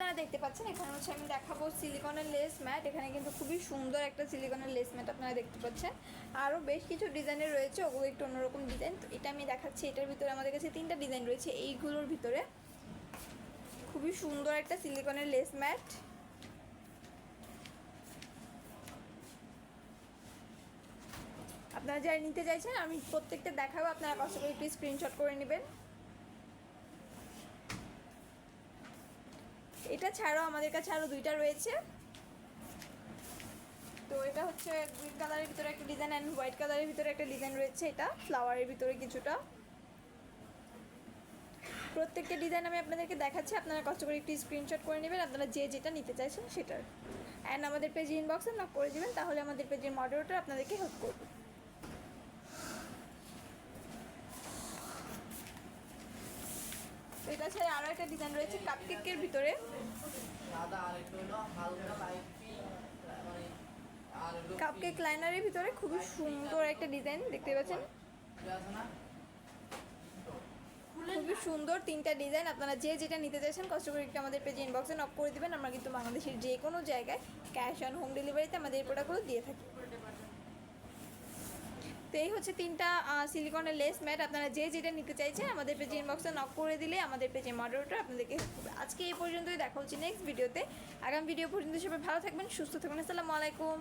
আপনারা দেখতে পাচ্ছেন এখানে হচ্ছে আমি দেখাবো সিলিকনের লেস ম্যাট। এখানে কিন্তু খুবই সুন্দর একটা সিলিকনের লেস ম্যাট আপনারা দেখতে পাচ্ছেন। আরও বেশ কিছু ডিজাইনের রয়েছে, ওগুলো একটু অন্যরকম ডিজাইন। তো এটা আমি দেখাচ্ছি, এটার ভিতরে আমাদের কাছে 3টা ডিজাইন রয়েছে। এইগুলোর ভিতরে খুবই সুন্দর একটা সিলিকনের লেস ম্যাট। আপনারা যারা নিতে চাইছেন আমি প্রত্যেকটা দেখাবো, আপনারা কষ্ট করে একটু স্ক্রিনশট করে নেবেন। এটা ছাড়াও আমাদের কাছে আরও 2টা রয়েছে। তো এটা হচ্ছে গ্রিন কালারের ভিতরে একটা ডিজাইন অ্যান্ড হোয়াইট কালারের ভিতরে একটা ডিজাইন রয়েছে। এটা ফ্লাওয়ারের ভিতরে কিছুটা। প্রত্যেকটা ডিজাইন আমি আপনাদেরকে দেখাচ্ছি, আপনারা কষ্ট করে একটু স্ক্রিনশট করে নেবেন আপনারা যে যেটা নিতে চাইছেন সেটার। অ্যান্ড আমাদের পেজে ইনবক্সে নক করে দেবেন, তাহলে আমাদের পেজের মডারেটর আপনাদেরকে হেল্প করবে। তো এটা ছাড়া আরও একটা ডিজাইন রয়েছে কাপকেকের ভিতরে। কাপকেক লাইনারের ভিতরে খুবই সুন্দর একটা ডিজাইন দেখতে পাচ্ছেন, খুবই সুন্দর 3টা ডিজাইন। আপনারা যে যেটা নিতে চাইছেন কষ্ট করে একটু আমাদের পেজে ইনবক্সে নক করে দেবেন। আমরা কিন্তু বাংলাদেশের যে কোনো জায়গায় ক্যাশ অন হোম ডেলিভারিতে আমাদের এই প্রোডাক্টগুলো দিয়ে থাকি। তো এই হচ্ছে 3টা সিলিকনের লেস ম্যাট। আপনারা যে যেটা নিতে চাইছেন আমাদের পেজে ইনবক্সে নক করে দিলে আমাদের পেজে মডারেটর আপনাদেরকে হেল্প করবে। আজকে এই পর্যন্তই, দেখা হচ্ছে নেক্সট ভিডিওতে। আগামী ভিডিও পর্যন্ত সবাই ভালো থাকবেন, সুস্থ থাকবেন। আসসালামু আলাইকুম।